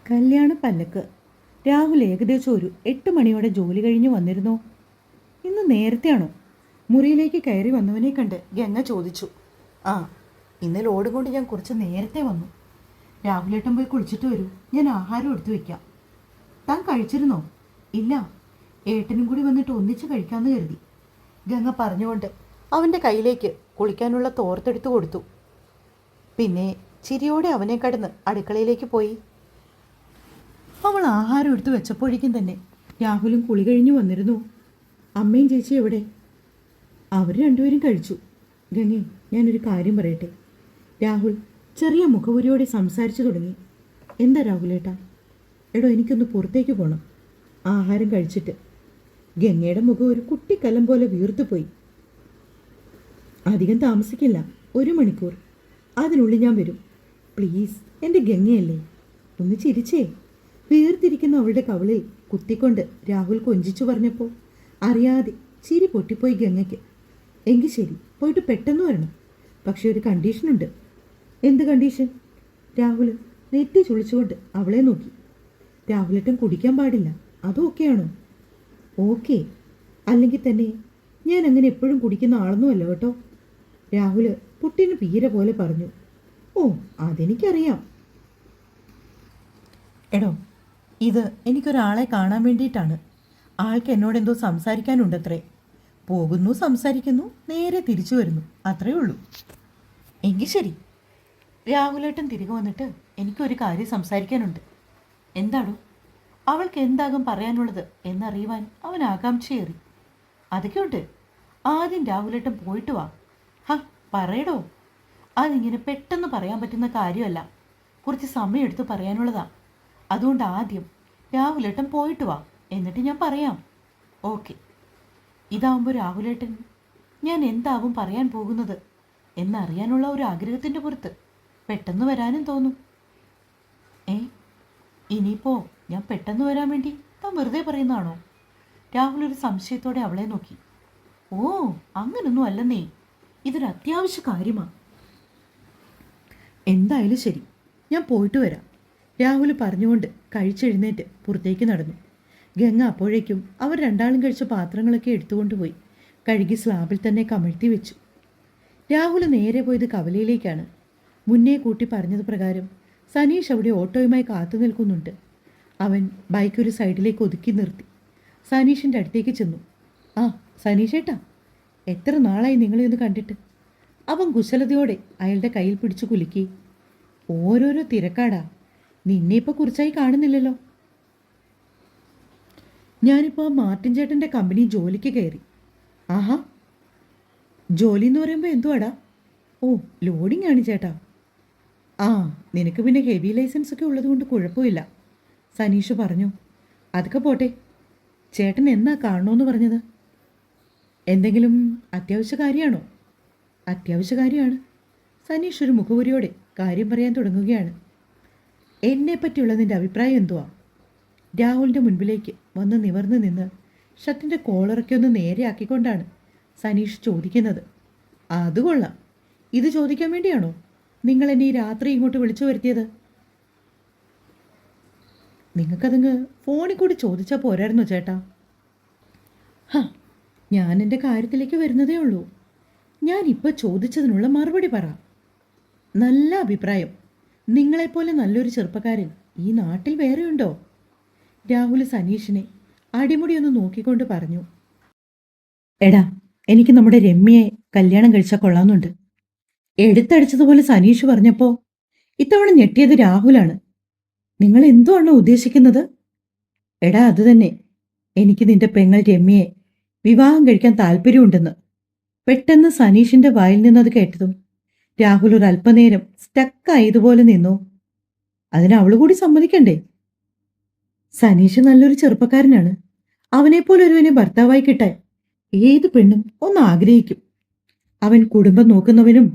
കല്യാണ പല്ലക്ക്. രാഹുൽ ഏകദേശം ഒരു 8 മണിയോടെ ജോലി കഴിഞ്ഞ് വന്നിരുന്നു. ഇന്ന് നേരത്തെയാണോ? മുറിയിലേക്ക് കയറി വന്നവനെ കണ്ട് ഗംഗ ചോദിച്ചു. ആ, ഇന്ന് ലോഡ് കൊണ്ട് ഞാൻ കുറച്ച് നേരത്തെ വന്നു. രാഹുലേട്ടൻ പോയി കുളിച്ചിട്ട് വരൂ, ഞാൻ ആഹാരം എടുത്തു വയ്ക്കാം. താൻ കഴിച്ചിരുന്നോ? ഇല്ല, ഏട്ടനും കൂടി വന്നിട്ട് ഒന്നിച്ച് കഴിക്കാമെന്ന് കരുതി. ഗംഗ പറഞ്ഞുകൊണ്ട് അവൻ്റെ കയ്യിലേക്ക് കുളിക്കാനുള്ള തോർത്തെടുത്തു കൊടുത്തു. പിന്നെ ചിരിയോടെ അവനെ കടന്ന് അടുക്കളയിലേക്ക് പോയി. അവൾ ആഹാരം എടുത്തു വെച്ചപ്പോഴേക്കും തന്നെ രാഹുലും കുളി കഴിഞ്ഞു വന്നിരുന്നു. അമ്മയും ചേച്ചി എവിടെ? അവർ രണ്ടുപേരും കഴിച്ചു. ഗംഗേ, ഞാനൊരു കാര്യം പറയട്ടെ. രാഹുൽ ചെറിയ മുഖവുരിയോടെ സംസാരിച്ചു തുടങ്ങി. എന്താ രാഹുലേട്ടാ? എടോ, എനിക്കൊന്ന് പുറത്തേക്ക് പോകണം ആഹാരം കഴിച്ചിട്ട്. ഗംഗയുടെ മുഖം ഒരു കുട്ടിക്കലം പോലെ വീർത്തുപോയി. അധികം താമസിക്കില്ല, 1 മണിക്കൂർ, അതിനുള്ളിൽ ഞാൻ വരും. പ്ലീസ്, എൻ്റെ ഗംഗയല്ലേ, ഒന്ന് ചിരിച്ചേ. വീർത്തിരിക്കുന്ന അവളുടെ കവിളിൽ കുത്തിക്കൊണ്ട് രാഹുൽ കൊഞ്ചിച്ചു പറഞ്ഞപ്പോൾ അറിയാതെ ചിരി പൊട്ടിപ്പോയി ഗംഗയ്ക്ക്. എങ്കിൽ ശരി, പോയിട്ട് പെട്ടെന്ന് വരണം. പക്ഷെ ഒരു കണ്ടീഷനുണ്ട്. എന്ത് കണ്ടീഷൻ? രാഹുൽ നെറ്റി ചുളിച്ചുകൊണ്ട് അവളെ നോക്കി. രാഹുലേട്ടൻ കുടിക്കാൻ പാടില്ല, അത് ഓക്കെയാണോ? ഓക്കെ, അല്ലെങ്കിൽ തന്നെ ഞാൻ അങ്ങനെ എപ്പോഴും കുടിക്കുന്ന ആളൊന്നുമല്ല കേട്ടോ. രാഹുൽ പുട്ടിന് പീര പോലെ പറഞ്ഞു. ഓ, അതെനിക്കറിയാം. എടോ, ഇത് എനിക്കൊരാളെ കാണാൻ വേണ്ടിയിട്ടാണ്. ആൾക്ക് എന്നോടെന്തോ സംസാരിക്കാനുണ്ടത്രേ. പോകുന്നു, സംസാരിക്കുന്നു, നേരെ തിരിച്ചു വരുന്നു, അത്രേ ഉള്ളൂ. എങ്കിൽ ശരി. രാഹുലേട്ടൻ തിരികെ വന്നിട്ട് എനിക്കൊരു കാര്യം സംസാരിക്കാനുണ്ട്. എന്താണോ? അവൾക്ക് എന്താകും പറയാനുള്ളത് എന്നറിയുവാൻ അവൻ ആകാംക്ഷയേറി. അതൊക്കെയുണ്ട്. ആദ്യം രാഹുലേട്ടൻ പോയിട്ട് വാ. പറയടോ. അതിങ്ങനെ പെട്ടെന്ന് പറയാൻ പറ്റുന്ന കാര്യമല്ല, കുറച്ച് സമയമെടുത്ത് പറയാനുള്ളതാ. അതുകൊണ്ട് ആദ്യം രാഹുലേട്ടൻ പോയിട്ട് വാ, എന്നിട്ട് ഞാൻ പറയാം. ഓക്കെ. ഇതാവുമ്പോൾ രാഹുലേട്ടൻ ഞാൻ എന്താവും പറയാൻ പോകുന്നത് എന്നറിയാനുള്ള ഒരു ആഗ്രഹത്തിൻ്റെ പുറത്ത് പെട്ടെന്ന് വരാനും തോന്നും. ഇനിയിപ്പോൾ ഞാൻ പെട്ടെന്ന് വരാൻ വേണ്ടി താൻ വെറുതെ പറയുന്നതാണോ? രാഹുൽ ഒരു സംശയത്തോടെ അവളെ നോക്കി. ഓ, അങ്ങനൊന്നും അല്ലെന്നേ, ഇതൊരു അത്യാവശ്യ കാര്യമാണ്. എന്തായാലും ശരി, ഞാൻ പോയിട്ട് വരാം. രാഹുൽ പറഞ്ഞുകൊണ്ട് കഴിച്ചെഴുന്നേറ്റ് പുറത്തേക്ക് നടന്നു. ഗംഗ അപ്പോഴേക്കും അവർ രണ്ടാളും കഴിച്ച പാത്രങ്ങളൊക്കെ എടുത്തുകൊണ്ടുപോയി കഴുകി സ്ലാബിൽ തന്നെ കമഴ്ത്തി വെച്ചു. രാഹുൽ നേരെ പോയത് കവലയിലേക്കാണ്. മുന്നേ കൂട്ടി പറഞ്ഞത് പ്രകാരം സനീഷ് അവിടെ ഓട്ടോയുമായി കാത്തു നിൽക്കുന്നുണ്ട്. അവൻ ബൈക്ക് ഒരു സൈഡിലേക്ക് ഒതുക്കി നിർത്തി സനീഷിൻ്റെ അടുത്തേക്ക് ചെന്നു. ആ, സനീഷേട്ടാ, എത്ര നാളായി നിങ്ങളെ ഒന്ന് കണ്ടിട്ട്? അവൻ കുശലതയോടെ അയാളുടെ കയ്യിൽ പിടിച്ചു കുലുക്കി. ഓരോരോ തിരക്കാടാ, നിന്നെ ഇപ്പോൾ കുറിച്ചായി കാണുന്നില്ലല്ലോ. ഞാനിപ്പോൾ മാർട്ടിൻ ചേട്ടൻ്റെ കമ്പനി ജോലിക്ക് കയറി. ആഹാ, ജോലി എന്ന് പറയുമ്പോൾ എന്തുവാടാ? ഓ, ലോഡിംഗ് ആണ് ചേട്ടാ. ആ, നിനക്ക് പിന്നെ ഹെവി ലൈസൻസ് ഒക്കെ ഉള്ളതുകൊണ്ട് കുഴപ്പമില്ല, സനീഷ് പറഞ്ഞു. അതൊക്കെ പോട്ടെ, ചേട്ടൻ എന്നാ കാണണമെന്ന് പറഞ്ഞത്? എന്തെങ്കിലും അത്യാവശ്യ കാര്യമാണോ? അത്യാവശ്യ കാര്യമാണ്. സനീഷ് ഒരു മുഖവുരിയോടെ കാര്യം പറയാൻ തുടങ്ങുകയാണ്. എന്നെപ്പറ്റിയുള്ള നിൻ്റെ അഭിപ്രായം എന്തുവാ? രാഹുലിൻ്റെ മുൻപിലേക്ക് വന്ന് നിവർന്ന് നിന്ന് ഷർട്ടിൻ്റെ കോളറൊക്കെ ഒന്ന് നേരെയാക്കിക്കൊണ്ടാണ് സനീഷ് ചോദിക്കുന്നത്. അത് കൊള്ളാം. ഇത് ചോദിക്കാൻ വേണ്ടിയാണോ നിങ്ങൾ എന്നെ ഈ രാത്രി ഇങ്ങോട്ട് വിളിച്ചു വരുത്തിയത്? നിങ്ങൾക്കതങ്ങ് ഫോണിൽ കൂടി ചോദിച്ചാൽ പോരായിരുന്നോ ചേട്ടാ? ഞാൻ എൻ്റെ കാര്യത്തിലേക്ക് വരുന്നതേ ഉള്ളൂ. ഞാനിപ്പോൾ ചോദിച്ചതിനുള്ള മറുപടി പറ. നല്ല അഭിപ്രായം. നിങ്ങളെപ്പോലെ നല്ലൊരു ചെറുപ്പക്കാരൻ ഈ നാട്ടിൽ വേറെയുണ്ടോ? രാഹുൽ സനീഷിനെ അടിമുടിയൊന്ന് നോക്കിക്കൊണ്ട് പറഞ്ഞു. എടാ, എനിക്ക് നമ്മുടെ രമ്യയെ കല്യാണം കഴിച്ചാൽ കൊള്ളാമെന്നുണ്ട്. എടുത്തടിച്ചതുപോലെ സനീഷ് പറഞ്ഞപ്പോൾ ഇത്തവണ ഞെട്ടിയത് രാഹുലാണ്. നിങ്ങൾ എന്തുവാണോ ഉദ്ദേശിക്കുന്നത്? എടാ, അത് തന്നെ. എനിക്ക് നിന്റെ പെങ്ങൾ രമ്യയെ വിവാഹം കഴിക്കാൻ താല്പര്യമുണ്ടെന്ന്. പെട്ടെന്ന് സനീഷിന്റെ വായിൽ നിന്നത് കേട്ടതും രാഹുൽ ഒരു അല്പനേരം സ്റ്റക്കായതുപോലെ നിന്നു. അതിന് അവൾ കൂടി സമ്മതിക്കണ്ടേ? സനീഷ് നല്ലൊരു ചെറുപ്പക്കാരനാണ്. അവനെപ്പോലെ ഒരുവനെ ഭർത്താവായി കിട്ടാൻ ഏത് പെണ്ണും ഒന്ന് ആഗ്രഹിക്കും. അവൻ കുടുംബം നോക്കുന്നവനും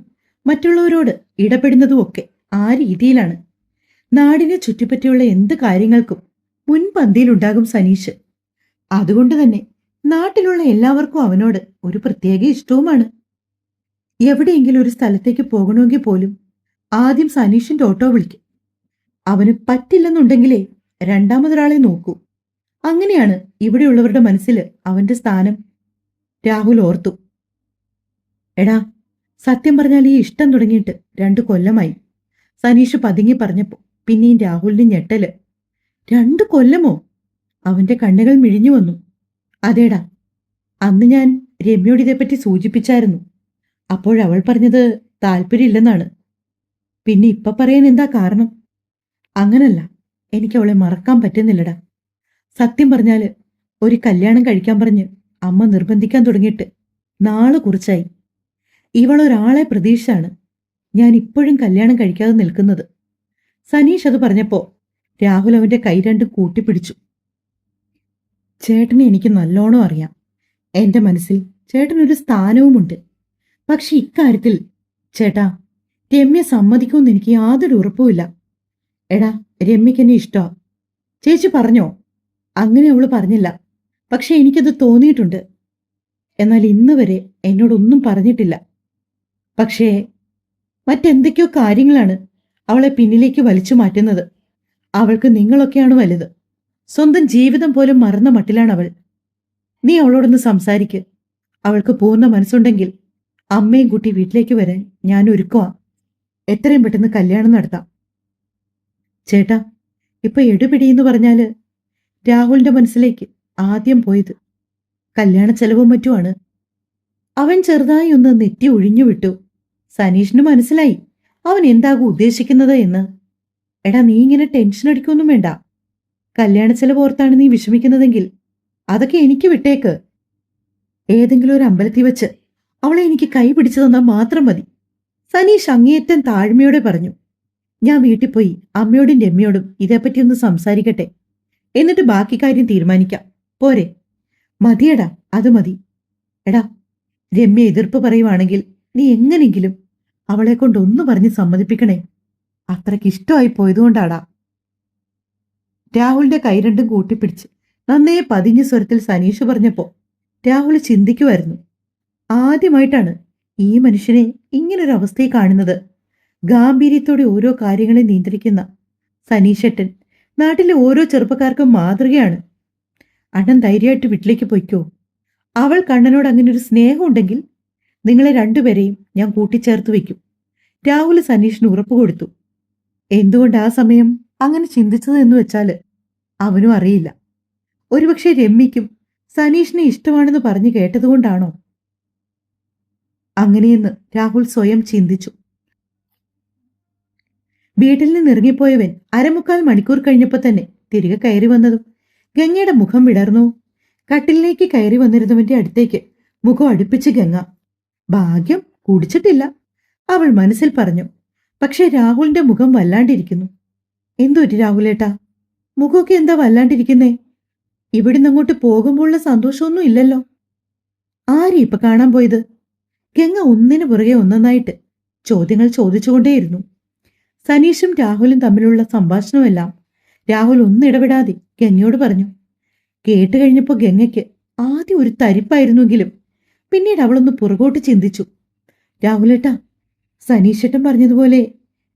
മറ്റുള്ളവരോട് ഇടപെടുന്നതുമൊക്കെ ആ രീതിയിലാണ്. നാടിനെ ചുറ്റിപ്പറ്റിയുള്ള എന്ത് കാര്യങ്ങൾക്കും മുൻപന്തിയിലുണ്ടാകും സനീഷ്. അതുകൊണ്ട് തന്നെ നാട്ടിലുള്ള എല്ലാവർക്കും അവനോട് ഒരു പ്രത്യേക ഇഷ്ടവുമാണ്. എവിടെയെങ്കിലും ഒരു സ്ഥലത്തേക്ക് പോകണമെങ്കിൽ പോലും ആദ്യം സനീഷിന്റെ ഓട്ടോ വിളിക്കും. അവന് പറ്റില്ലെന്നുണ്ടെങ്കിലേ രണ്ടാമതൊരാളെ നോക്കൂ. അങ്ങനെയാണ് ഇവിടെയുള്ളവരുടെ മനസ്സിൽ അവന്റെ സ്ഥാനം. രാഹുൽ ഓർത്തു. എടാ, സത്യം പറഞ്ഞാൽ ഈ ഇഷ്ടം തുടങ്ങിയിട്ട് 2 കൊല്ലമായി. സനീഷ് പതുങ്ങി പറഞ്ഞപ്പോ പിന്നെയും രാഹുലിന് ഞെട്ടല്. 2 കൊല്ലമോ? അവന്റെ കണ്ണുകൾ മിഴിഞ്ഞു വന്നു. അതേടാ, അന്ന് ഞാൻ രമ്യയോട് ഇതേപ്പറ്റി സൂചിപ്പിച്ചായിരുന്നു. അപ്പോഴവൾ പറഞ്ഞത് താല്പര്യമില്ലെന്നാണ്. പിന്നെ ഇപ്പൊ പറയാൻ എന്താ കാരണം? അങ്ങനല്ല, എനിക്ക് അവളെ മറക്കാൻ പറ്റുന്നില്ലടാ. സത്യം പറഞ്ഞാല് ഒരു കല്യാണം കഴിക്കാൻ പറഞ്ഞ് അമ്മ നിർബന്ധിക്കാൻ തുടങ്ങിയിട്ട് നാള് കുറിച്ചായി. ഇവളൊരാളെ പ്രതീക്ഷിച്ചാണ് ഞാൻ ഇപ്പോഴും കല്യാണം കഴിക്കാതെ നിൽക്കുന്നത്. സനീഷ് അത് പറഞ്ഞപ്പോ രാഹുൽ അവന്റെ കൈ രണ്ടും കൂട്ടിപ്പിടിച്ചു. ചേട്ടനെ എനിക്ക് നല്ലോണം അറിയാം. എന്റെ മനസ്സിൽ ചേട്ടനൊരു സ്ഥാനവുമുണ്ട്. പക്ഷെ ഇക്കാര്യത്തിൽ ചേട്ടാ, രമ്യ സമ്മതിക്കുമെന്ന് എനിക്ക് യാതൊരു ഉറപ്പുമില്ല. എടാ, രമ്യക്ക് എന്നെ ഇഷ്ടമാ. ചേച്ചി പറഞ്ഞോ? അങ്ങനെ അവള് പറഞ്ഞില്ല. പക്ഷെ എനിക്കത് തോന്നിയിട്ടുണ്ട്. എന്നാൽ ഇന്ന് വരെ എന്നോടൊന്നും പറഞ്ഞിട്ടില്ല. പക്ഷേ മറ്റെന്തൊക്കെയോ കാര്യങ്ങളാണ് അവളെ പിന്നിലേക്ക് വലിച്ചു മാറ്റുന്നത്. അവൾക്ക് നിങ്ങളൊക്കെയാണ് വലുത്. സ്വന്തം ജീവിതം പോലും മറന്ന മട്ടിലാണ് അവൾ. നീ അവളോടൊന്ന് സംസാരിക്ക്. അവൾക്ക് പൂർണ്ണ മനസ്സുണ്ടെങ്കിൽ അമ്മയും കുട്ടി വീട്ടിലേക്ക് വരാൻ ഞാൻ ഒരുക്കുവാ. എത്രയും പെട്ടെന്ന് കല്യാണം നടത്താം. ചേട്ടാ, ഇപ്പൊ എടുപിടിയെന്ന് പറഞ്ഞാല് രാഹുലിന്റെ മനസ്സിലേക്ക് ആദ്യം പോയത് കല്യാണ ചെലവും മറ്റുമാണ്. അവൻ ചെറുതായി ഒന്ന് നെറ്റി ഒഴിഞ്ഞു വിട്ടു. സനീഷിന് മനസ്സിലായി അവൻ എന്താകും ഉദ്ദേശിക്കുന്നത് എന്ന്. എടാ, നീ ഇങ്ങനെ ടെൻഷൻ അടിക്കൊന്നും വേണ്ട. കല്യാണ ചെലവ് ഓർത്താണ് നീ വിഷമിക്കുന്നതെങ്കിൽ അതൊക്കെ എനിക്ക് വിട്ടേക്ക്. ഏതെങ്കിലും ഒരു അമ്പലത്തിൽ വെച്ച് അവളെ എനിക്ക് കൈ പിടിച്ചു തന്നാൽ മാത്രം മതി. സനീഷ് അങ്ങേയറ്റം താഴ്മയോടെ പറഞ്ഞു. ഞാൻ വീട്ടിൽ പോയി അമ്മയോടും രമ്യയോടും ഇതേപ്പറ്റി ഒന്ന് സംസാരിക്കട്ടെ. എന്നിട്ട് ബാക്കി കാര്യം തീരുമാനിക്കാം. പോരെ? മതിയടാ, അത് മതി. എടാ, രമ്യ എതിർപ്പ് പറയുവാണെങ്കിൽ നീ എങ്ങനെങ്കിലും അവളെ കൊണ്ടൊന്നു പറഞ്ഞ് സമ്മതിപ്പിക്കണേ. അത്രയ്ക്ക് ഇഷ്ടമായി പോയതുകൊണ്ടാടാ. രാഹുലിന്റെ കൈ രണ്ടും കൂട്ടിപ്പിടിച്ച് നന്നേ പതിഞ്ഞ സ്വരത്തിൽ സനീഷ് പറഞ്ഞപ്പോ രാഹുൽ ചിന്തിക്കുമായിരുന്നു. ആദ്യമായിട്ടാണ് ഈ മനുഷ്യനെ ഇങ്ങനൊരവസ്ഥയിൽ കാണുന്നത്. ഗാംഭീര്യത്തോടെ ഓരോ കാര്യങ്ങളെ നിയന്ത്രിക്കുന്ന സനീഷേട്ടൻ നാട്ടിലെ ഓരോ ചെറുപ്പക്കാർക്കും മാതൃകയാണ്. അണ്ണൻ ധൈര്യമായിട്ട് വീട്ടിലേക്ക് പൊയ്ക്കോ. അവൾ കണ്ണനോട് അങ്ങനെ ഒരു സ്നേഹം ഉണ്ടെങ്കിൽ നിങ്ങളെ രണ്ടുപേരെയും ഞാൻ കൂട്ടിച്ചേർത്ത് വയ്ക്കും. രാഹുൽ സനീഷിന് ഉറപ്പ് കൊടുത്തു. എന്തുകൊണ്ട് ആ സമയം അങ്ങനെ ചിന്തിച്ചത് എന്ന് വെച്ചാല് അവനും അറിയില്ല. ഒരുപക്ഷെ രമ്യയ്ക്കും സനീഷിനെ ഇഷ്ടമാണെന്ന് പറഞ്ഞു കേട്ടതുകൊണ്ടാണോ അങ്ങനെയെന്ന് രാഹുൽ സ്വയം ചിന്തിച്ചു. വീട്ടിൽ നിന്ന് ഇറങ്ങിപ്പോയവൻ 1/4 മണിക്കൂർ കഴിഞ്ഞപ്പോൾ തന്നെ തിരികെ കയറി വന്നതും ഗംഗയുടെ മുഖം വിടർന്നു. കട്ടിലിലേക്ക് കയറി വന്നിരുന്നവന്റെ അടുത്തേക്ക് മുഖം അടുപ്പിച്ച് ഗംഗ. ഭാഗ്യം കുടിച്ചിട്ടില്ല, അവൾ മനസ്സിൽ പറഞ്ഞു. പക്ഷേ രാഹുലിന്റെ മുഖം വല്ലാണ്ടിരിക്കുന്നു. എന്തൊരു രാഹുലേട്ടാ, മുഖമൊക്കെ എന്താ വല്ലാണ്ടിരിക്കുന്നേ? ഇവിടുന്ന് അങ്ങോട്ട് പോകുമ്പോഴുള്ള സന്തോഷമൊന്നും ഇല്ലല്ലോ. ആരെ ഇപ്പൊ കാണാൻ പോയത്? ഗംഗ ഒന്നിനു പുറകെ ഒന്നൊന്നായിട്ട് ചോദ്യങ്ങൾ ചോദിച്ചുകൊണ്ടേയിരുന്നു. സനീഷും രാഹുലും തമ്മിലുള്ള സംഭാഷണമെല്ലാം രാഹുൽ ഒന്നിടപെടാതെ ഗംഗയോട് പറഞ്ഞു. കേട്ട് കഴിഞ്ഞപ്പോൾ ഗംഗയ്ക്ക് ആദ്യം ഒരു തരിപ്പായിരുന്നെങ്കിലും പിന്നീട് അവളൊന്ന് പുറകോട്ട് ചിന്തിച്ചു. രാഹുലേട്ടാ, സനീഷേട്ടൻ പറഞ്ഞതുപോലെ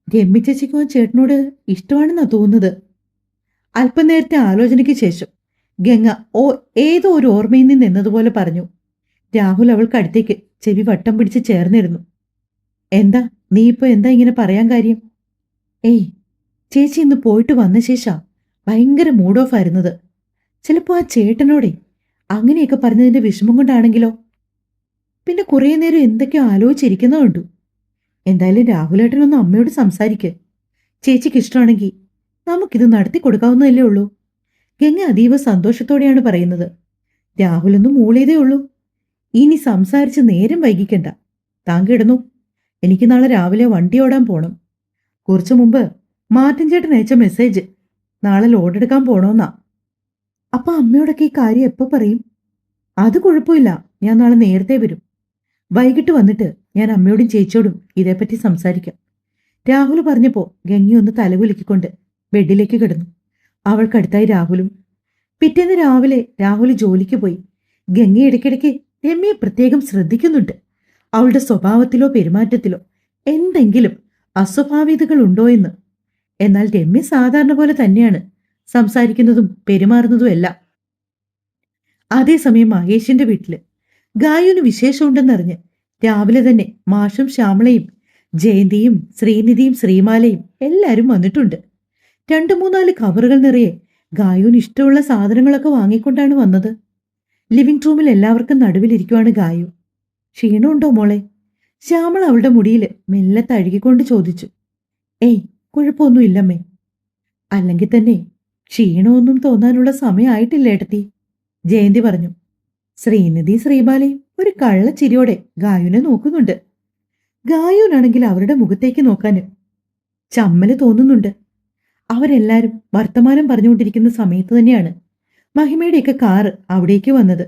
രമ്യ ചേച്ചിക്കോ ചേട്ടനോട് ഇഷ്ടമാണെന്നാ തോന്നുന്നത്. അല്പനേരത്തെ ആലോചനയ്ക്ക് ശേഷം ഗംഗ ഏതോ ഒരു ഓർമ്മയിൽ നിന്ന് എന്നതുപോലെ പറഞ്ഞു. രാഹുൽ അവൾക്കടുത്തേക്ക് ചെവി വട്ടം പിടിച്ച് ചേർന്നിരുന്നു. എന്താ നീ ഇപ്പൊ എന്താ ഇങ്ങനെ പറയാൻ കാര്യം? ഏയ്, ചേച്ചി ഇന്ന് പോയിട്ട് വന്ന ശേഷാ ഭയങ്കര മൂഡ് ഓഫ് ആയിരുന്നത്. ചിലപ്പോ ആ ചേട്ടനോടെ അങ്ങനെയൊക്കെ പറഞ്ഞതിന്റെ വിഷമം കൊണ്ടാണെങ്കിലോ? പിന്നെ കുറേ നേരം എന്തൊക്കെയോ ആലോചിച്ചിരിക്കുന്നതുണ്ടു. എന്തായാലും രാഹുലേട്ടനൊന്ന് അമ്മയോട് സംസാരിക്ക്. ചേച്ചിക്ക് ഇഷ്ടമാണെങ്കിൽ നമുക്കിത് നടത്തി കൊടുക്കാവുന്നതല്ലേ ഉള്ളൂ. ഗംഗ അതീവ സന്തോഷത്തോടെയാണ് പറയുന്നത്. രാഹുലൊന്നും മൂളിയതേ ഉള്ളൂ. ഇനി സംസാരിച്ച് നേരം വൈകിക്കണ്ട. താൻ കിടന്നു. എനിക്ക് നാളെ രാവിലെ വണ്ടി ഓടാൻ പോണം. കുറച്ചു മുമ്പ് മാർട്ടിൻ ചേട്ടൻ അയച്ച മെസ്സേജ് നാളെ ലോഡെടുക്കാൻ പോണോന്നാ. അപ്പൊ അമ്മയോടൊക്കെ ഈ കാര്യം എപ്പോ പറയും? അത് കുഴപ്പമില്ല, ഞാൻ നാളെ നേരത്തെ വരും. വൈകിട്ട് വന്നിട്ട് ഞാൻ അമ്മയോടും ചേച്ചിയോടും ഇതേപ്പറ്റി സംസാരിക്കാം. രാഹുൽ പറഞ്ഞപ്പോ ഗംഗി ഒന്ന് തലകുലുക്കിക്കൊണ്ട് ബെഡിലേക്ക് കിടന്നു. അവൾക്കടുത്തായി രാഹുലും. പിറ്റേന്ന് രാവിലെ രാഹുൽ ജോലിക്ക് പോയി. ഗംഗ ഇടയ്ക്കിടയ്ക്ക് രമ്യയെ പ്രത്യേകം ശ്രദ്ധിക്കുന്നുണ്ട്. അവളുടെ സ്വഭാവത്തിലോ പെരുമാറ്റത്തിലോ എന്തെങ്കിലും അസ്വാഭാവികതകൾ ഉണ്ടോ എന്ന്. എന്നാൽ രമ്യ സാധാരണ പോലെ തന്നെയാണ് സംസാരിക്കുന്നതും പെരുമാറുന്നതും എല്ലാം. അതേസമയം മഹേഷിന്റെ വീട്ടില് ഗായുവിന് വിശേഷമുണ്ടെന്നറിഞ്ഞ് രാവിലെ തന്നെ മാഷും ശ്യാമളയും ജയന്തിയും ശ്രീനിധിയും ശ്രീമാലയും എല്ലാരും വന്നിട്ടുണ്ട്. 2-3-4 കവറുകൾ നിറയെ ഗായുവിന് ഇഷ്ടമുള്ള സാധനങ്ങളൊക്കെ വാങ്ങിക്കൊണ്ടാണ് വന്നത്. ലിവിംഗ് റൂമിൽ എല്ലാവർക്കും നടുവിലിരിക്കുവാണ് ഗായു. ക്ഷീണമുണ്ടോ മോളെ? ശ്യാമള അവളുടെ മുടിയിൽ മെല്ലെ തഴുകിക്കൊണ്ട് ചോദിച്ചു. ഏയ്, കുഴപ്പമൊന്നുമില്ലമ്മേ. അല്ലെങ്കിൽ തന്നെ ക്ഷീണമൊന്നും തോന്നാനുള്ള സമയമായിട്ടില്ല ഏട്ടത്തി, ജയന്തി പറഞ്ഞു. ശ്രീനിധി ശ്രീബാലയും ഒരു കള്ളച്ചിരിയോടെ ഗായുവിനെ നോക്കുന്നുണ്ട്. ഗായുവിനാണെങ്കിൽ അവരുടെ മുഖത്തേക്ക് നോക്കാന് ചമ്മല് തോന്നുന്നുണ്ട്. അവരെല്ലാരും വർത്തമാനം പറഞ്ഞുകൊണ്ടിരിക്കുന്ന സമയത്ത് തന്നെയാണ് മഹിമയുടെയൊക്കെ കാറ് അവിടേക്ക് വന്നത്.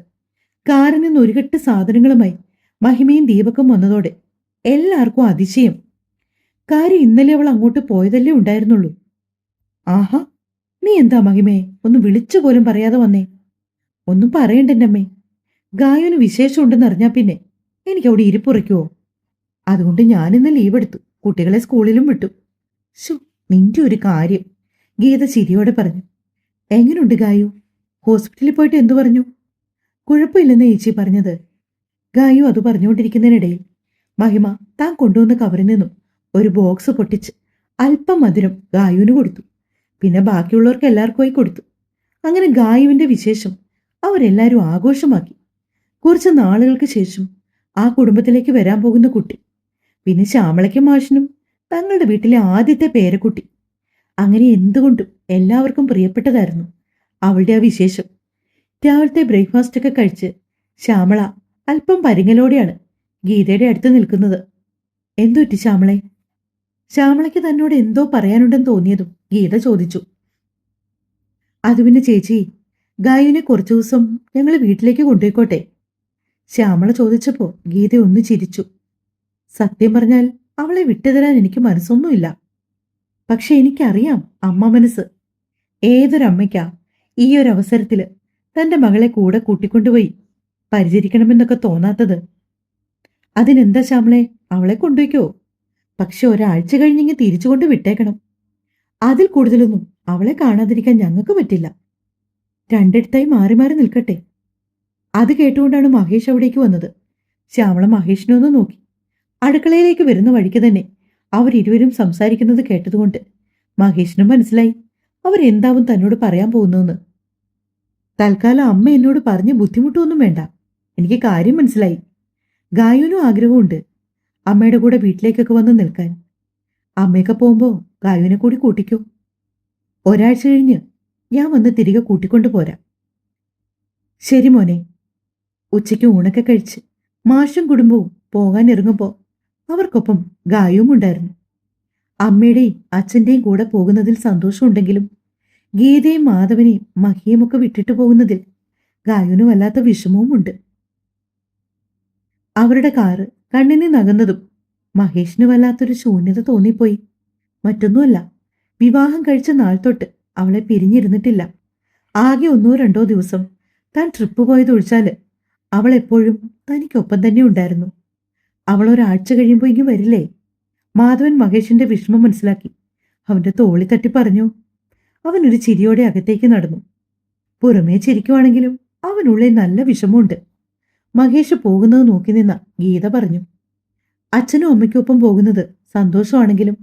കാറിൽ നിന്ന് ഒരു കെട്ട് സാധനങ്ങളുമായി മഹിമയും ദീപക്കും വന്നതോടെ എല്ലാവർക്കും അതിശയം. കാര്യം ഇന്നലെ അവൾ അങ്ങോട്ട് പോയതല്ലേ ഉണ്ടായിരുന്നുള്ളൂ. ആഹാ, നീ എന്താ മഹിമയെ ഒന്ന് വിളിച്ചു പോലും പറയാതെ വന്നേ? ഒന്നും പറയണ്ടെന്റെ അമ്മേ. ഗായുവിന് വിശേഷമുണ്ടെന്ന് അറിഞ്ഞാ പിന്നെ എനിക്ക് അവിടെ ഇരിപ്പുറയ്ക്കുവോ? അതുകൊണ്ട് ഞാനിന്ന് ലീവ് എടുത്തു. കുട്ടികളെ സ്കൂളിലും വിട്ടു. ശോ, നിന്റെ ഒരു കാര്യം, ഗീത ചിരിയോടെ പറഞ്ഞു. എങ്ങനെയുണ്ട് ഗായു? ഹോസ്പിറ്റലിൽ പോയിട്ട് എന്തു പറഞ്ഞു? കുഴപ്പമില്ലെന്ന് ചേച്ചി പറഞ്ഞത്. ഗായു അത് പറഞ്ഞുകൊണ്ടിരിക്കുന്നതിനിടയിൽ മഹിമ താൻ കൊണ്ടുവന്ന കവറിൽ നിന്നും ഒരു ബോക്സ് പൊട്ടിച്ച് അല്പം മധുരം ഗായുവിന് കൊടുത്തു. പിന്നെ ബാക്കിയുള്ളവർക്ക് എല്ലാവർക്കുമായി കൊടുത്തു. അങ്ങനെ ഗായുവിന്റെ വിശേഷം അവരെല്ലാവരും ആഘോഷമാക്കി. കുറച്ച് നാളുകൾക്ക് ശേഷം ആ കുടുംബത്തിലേക്ക് വരാൻ പോകുന്ന കുട്ടി, പിന്നെ ശ്യാമളയ്ക്കും മാഷിനും തങ്ങളുടെ വീട്ടിലെ ആദ്യത്തെ പേരക്കുട്ടി. അങ്ങനെ എന്തുകൊണ്ടും എല്ലാവർക്കും പ്രിയപ്പെട്ടതായിരുന്നു അവളുടെ ആ വിശേഷം. രാവിലത്തെ ബ്രേക്ക്ഫാസ്റ്റ് ഒക്കെ കഴിച്ച് ശ്യാമള അല്പം പരിങ്ങലോടെയാണ് ഗീതയുടെ അടുത്ത് നിൽക്കുന്നത്. എന്തുപറ്റി ശ്യാമളെ? ശ്യാമളയ്ക്ക് തന്നോട് എന്തോ പറയാനുണ്ടെന്ന് തോന്നിയതും ഗീത ചോദിച്ചു. അത് പിന്നെ ചേച്ചി, ഗായുവിനെ കുറച്ചു ദിവസം ഞങ്ങൾ വീട്ടിലേക്ക് കൊണ്ടുപോയിക്കോട്ടെ? ശ്യാമള ചോദിച്ചപ്പോ ഗീത ഒന്ന് ചിരിച്ചു. സത്യം പറഞ്ഞാൽ അവളെ വിട്ടുതരാൻ എനിക്ക് മനസ്സൊന്നുമില്ല. പക്ഷെ എനിക്കറിയാം അമ്മ മനസ്സ്. ഏതൊരമ്മയ്ക്കാ ഈ ഒരു അവസരത്തില് തന്റെ മകളെ കൂടെ കൂട്ടിക്കൊണ്ടുപോയി പരിചരിക്കണമെന്നൊക്കെ തോന്നാത്തത്? അതിനെന്താ ശ്യാമളെ, അവളെ കൊണ്ടുപോയിക്കോ. പക്ഷെ ഒരാഴ്ച കഴിഞ്ഞെങ്കിൽ തിരിച്ചുകൊണ്ട് വിട്ടേക്കണം. അതിൽ കൂടുതലൊന്നും അവളെ കാണാതിരിക്കാൻ ഞങ്ങൾക്ക് പറ്റില്ല. രണ്ടിടത്തായി മാറി മാറി നിൽക്കട്ടെ. അത് കേട്ടുകൊണ്ടാണ് മഹേഷ് അവിടേക്ക് വന്നത്. ശ്യാമള മഹേഷിനെ ഒന്ന് നോക്കി. അടുക്കളയിലേക്ക് വരുന്ന വഴിക്ക് തന്നെ അവരിരുവരും സംസാരിക്കുന്നത് കേട്ടതുകൊണ്ട് മഹേഷിനും മനസ്സിലായി അവരെന്താവും തന്നോട് പറയാൻ പോകുന്നതെന്ന്. തൽക്കാലം അമ്മ എന്നോട് പറഞ്ഞ് ബുദ്ധിമുട്ടൊന്നും വേണ്ട. എനിക്ക് കാര്യം മനസ്സിലായി. ഗായുവിനും ആഗ്രഹമുണ്ട് അമ്മയുടെ കൂടെ വീട്ടിലേക്കൊക്കെ വന്ന് നിൽക്കാൻ. അമ്മയൊക്കെ പോകുമ്പോൾ ഗായുവിനെ കൂടി കൂട്ടിക്കോ. ഒരാഴ്ച കഴിഞ്ഞ് ഞാൻ വന്ന് തിരികെ കൂട്ടിക്കൊണ്ടു പോരാം. ശരി മോനെ. ഉച്ചയ്ക്ക് ഊണൊക്കെ കഴിച്ച് മാഷും കുടുംബവും പോകാൻ ഇറങ്ങുമ്പോൾ അവർക്കൊപ്പം ഗായുവും ഉണ്ടായിരുന്നു. അമ്മയുടെയും അച്ഛൻ്റെയും കൂടെ പോകുന്നതിൽ സന്തോഷമുണ്ടെങ്കിലും ഗീതയും മാധവനെയും മഹിയും ഒക്കെ വിട്ടിട്ട് പോകുന്നതിൽ ഗായുവിന് വല്ലാത്ത വിഷമവുമുണ്ട്. അവരുടെ കാറ് കണ്ണിന് നകന്നതും മഹേഷിന് വല്ലാത്തൊരു ശൂന്യത തോന്നിപ്പോയി. മറ്റൊന്നുമല്ല, വിവാഹം കഴിച്ച നാൾ തൊട്ട് അവളെ പിരിഞ്ഞിരുന്നിട്ടില്ല. ആകെ 1-2 ദിവസം താൻ ട്രിപ്പ് പോയതൊഴിച്ചാല് അവൾ എപ്പോഴും തനിക്കൊപ്പം തന്നെ ഉണ്ടായിരുന്നു. അവൾ ഒരാഴ്ച കഴിയുമ്പോൾ ഇങ്ങ് വരില്ലേ? മാധവൻ മഹേഷിന്റെ വിഷമം മനസ്സിലാക്കി അവന്റെ തോളി തട്ടി പറഞ്ഞു. അവനൊരു ചിരിയോടെ അകത്തേക്ക് നടന്നു. പുറമേ ചിരിക്കുവാണെങ്കിലും അവനുള്ളിൽ നല്ല വിഷമമുണ്ട്. മഹേഷ് പോകുന്നത് നോക്കി നിന്ന ഗീത പറഞ്ഞു. അച്ഛനും അമ്മയ്ക്കൊപ്പം പോകുന്നത് സന്തോഷമാണെങ്കിലും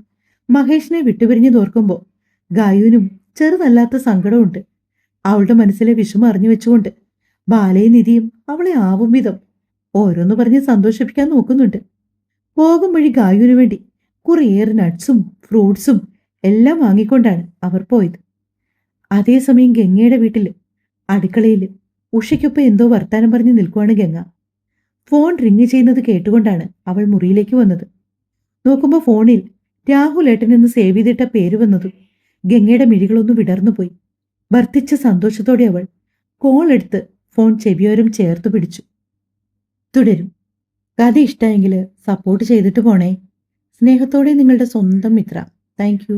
മഹേഷിനെ വിട്ടുപിരിഞ്ഞു തോർക്കുമ്പോൾ ഗായുവിനും ചെറുതല്ലാത്ത സങ്കടമുണ്ട്. അവളുടെ മനസ്സിലെ വിഷമം അറിഞ്ഞു വെച്ചുകൊണ്ട് ബാലയും നിധിയും അവളെ ആവും വിധം ഓരോന്ന് പറഞ്ഞ് സന്തോഷിപ്പിക്കാൻ നോക്കുന്നുണ്ട്. പോകും വഴി ഗായുവിനു വേണ്ടി കുറേയേറെ നട്ട്സും ഫ്രൂട്ട്സും എല്ലാം വാങ്ങിക്കൊണ്ടാണ് അവർ പോയത്. അതേസമയം ഗംഗയുടെ വീട്ടിൽ അടുക്കളയിൽ ഉഷയ്ക്കൊപ്പം എന്തോ വർത്താനം പറഞ്ഞ് നിൽക്കുവാണ് ഗംഗ. ഫോൺ റിങ് ചെയ്യുന്നത് കേട്ടുകൊണ്ടാണ് അവൾ മുറിയിലേക്ക് വന്നത്. നോക്കുമ്പോൾ ഫോണിൽ രാഹുൽ ഏട്ടൻ എന്ന് സേവ് ചെയ്തിട്ട പേര് വന്നതും ഗംഗയുടെ മിഴികളൊന്ന് വിടർന്നുപോയി. വർദ്ധിച്ച സന്തോഷത്തോടെ അവൾ കോൾ എടുത്ത് ഫോൺ ചെവിയോരം ചേർത്ത് പിടിച്ചു. തുടരും. കഥ ഇഷ്ടമെങ്കിൽ സപ്പോർട്ട് ചെയ്തിട്ട് പോണേ. സ്നേഹത്തോടെ നിങ്ങളുടെ സ്വന്തം മിത്ര. Thank you.